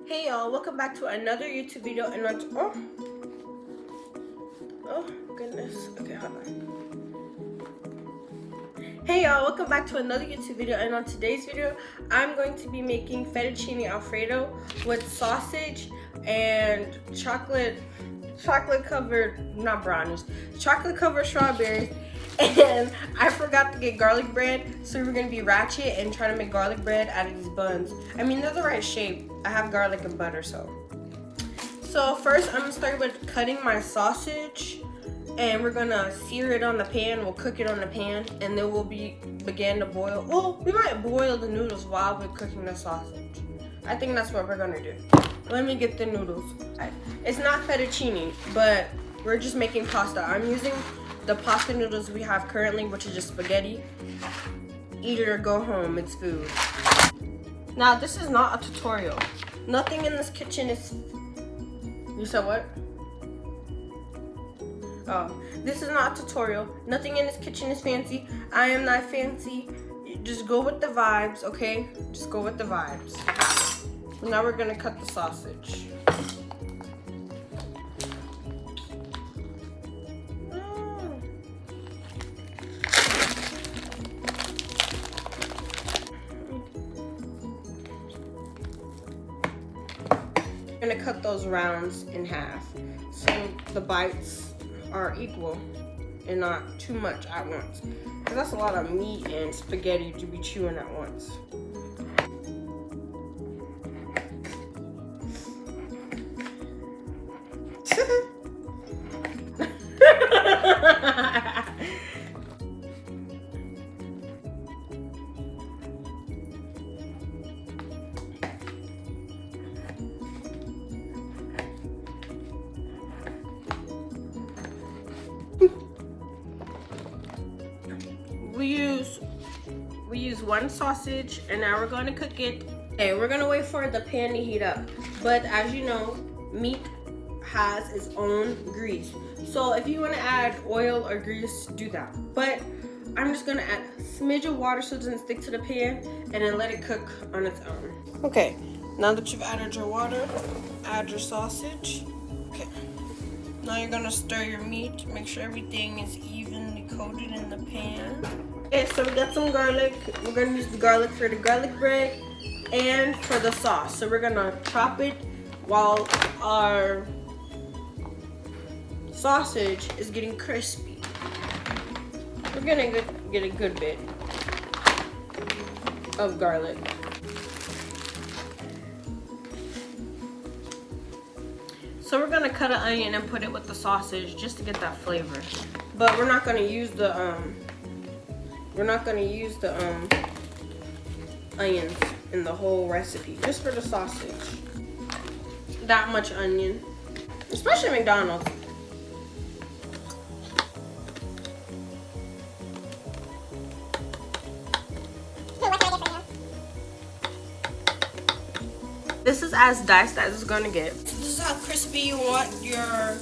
Hey y'all, welcome back to another YouTube video and oh goodness. Okay, hold on. Hey y'all, welcome back to another YouTube video, and on today's video I'm going to be making fettuccine alfredo with sausage and chocolate covered, not brownies, chocolate covered strawberries. And I forgot to get garlic bread, so we're gonna be ratchet and try to make garlic bread out of these buns. I mean, they're the right shape. I have garlic and butter, so first I'm gonna start with cutting my sausage, and we're gonna sear it on the pan. We'll cook it on the pan, and then we'll begin to boil. Well, we might boil the noodles while we're cooking the sausage. I think that's what we're gonna do. Let me get the noodles. It's not fettuccine, but we're just making pasta. I'm using the pasta noodles we have currently, which is just spaghetti. Eat it or go home, it's food. Now, this is not a tutorial. Nothing in this kitchen is... You said what? Oh, this is not a tutorial. Nothing in this kitchen is fancy. I am not fancy. Just go with the vibes, okay? Just go with the vibes. Now we're gonna cut the sausage. I'm gonna cut those rounds in half so the bites are equal and not too much at once, because that's a lot of meat and spaghetti to be chewing at once. We use one sausage, and now we're going to cook it. Okay, we're going to wait for the pan to heat up. But as you know, meat has its own grease. So if you want to add oil or grease, do that. But I'm just going to add a smidge of water so it doesn't stick to the pan, and then let it cook on its own. Okay, now that you've added your water, add your sausage. Okay. Now you're going to stir your meat, make sure everything is evenly coated in the pan. Okay, so we got some garlic. We're gonna use the garlic for the garlic bread and for the sauce. So we're gonna chop it while our sausage is getting crispy. We're gonna get a good bit of garlic. So we're gonna cut an onion and put it with the sausage just to get that flavor. But we're not gonna use the onions in the whole recipe, just for the sausage. That much onion, especially McDonald's. This is as diced as it's gonna get. This is how crispy you want your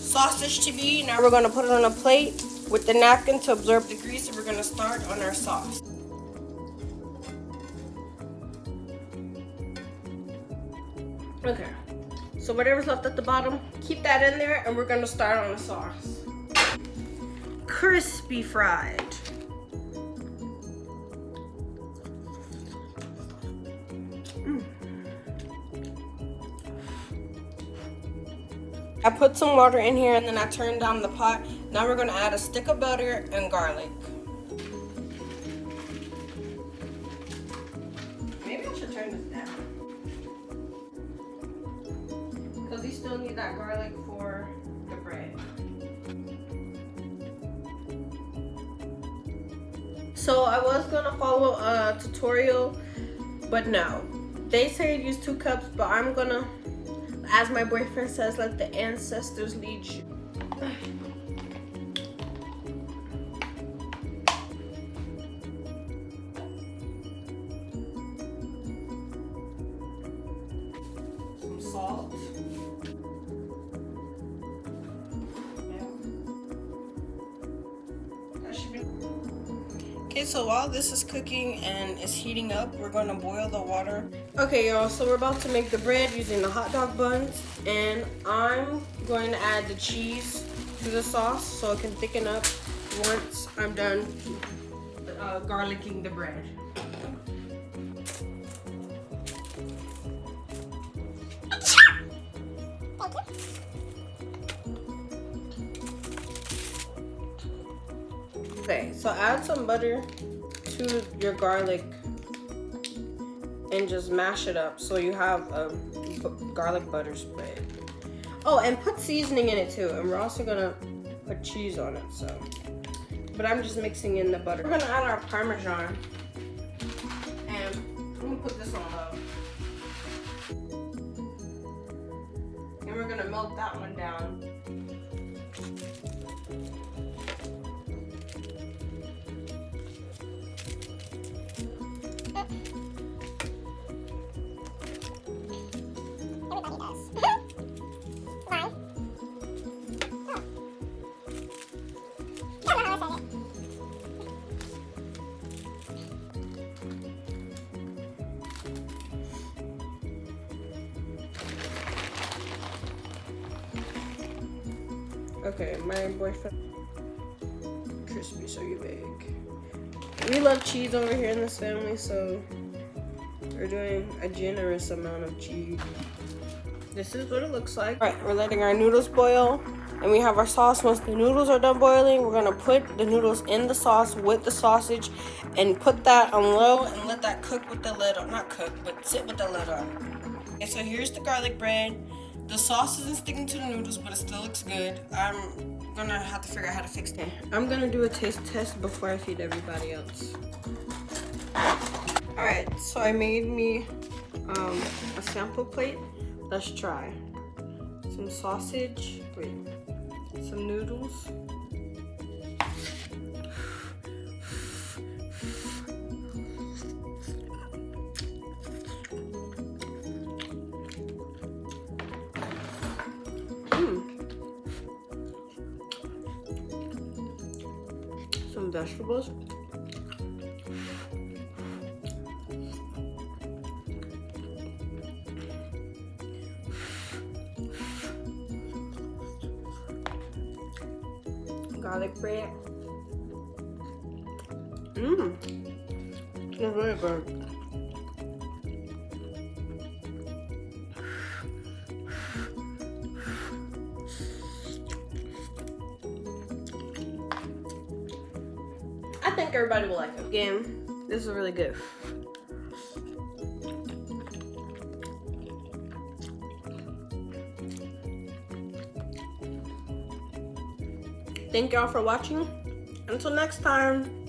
sausage to be. Now we're gonna put it on a plate with the napkin to absorb the grease, and we're gonna start on our sauce. Okay, so whatever's left at the bottom, keep that in there, and we're gonna start on the sauce. Crispy fried. I put some water in here, and then I turned down the pot. Now we're gonna add a stick of butter and garlic. Maybe I should turn this down, because we still need that garlic for the bread. So I was gonna follow a tutorial, but no. They say use 2 cups, but I'm gonna, as my boyfriend says, let the ancestors lead you. Some salt. Yeah. That should be. Okay, so while this is cooking and it's heating up, we're gonna boil the water. Okay, y'all, so we're about to make the bread using the hot dog buns, and I'm going to add the cheese to the sauce so it can thicken up once I'm done garlicking the bread. Okay, so add some butter to your garlic and just mash it up so you have a garlic butter spread. Oh, and put seasoning in it too, and we're also gonna put cheese on it, so. But I'm just mixing in the butter. We're gonna add our Parmesan, and I'm gonna put this on low. And we're gonna melt that one down. Okay, my boyfriend, crispy, so you big. We love cheese over here in this family, so we're doing a generous amount of cheese. This is what it looks like. All right, we're letting our noodles boil, and we have our sauce. Once the noodles are done boiling, we're gonna put the noodles in the sauce with the sausage and put that on low and let that cook with the lid on. Not cook, but sit with the lid on. Okay, so here's the garlic bread. The sauce isn't sticking to the noodles, but it still looks good. I'm gonna have to figure out how to fix that. I'm gonna do a taste test before I feed everybody else. All right, so I made me a sample plate. Let's try. Some sausage, some noodles. Some vegetables. Garlic bread. It's really good. I think everybody will like it. Again, this is really good. Thank y'all for watching. Until next time.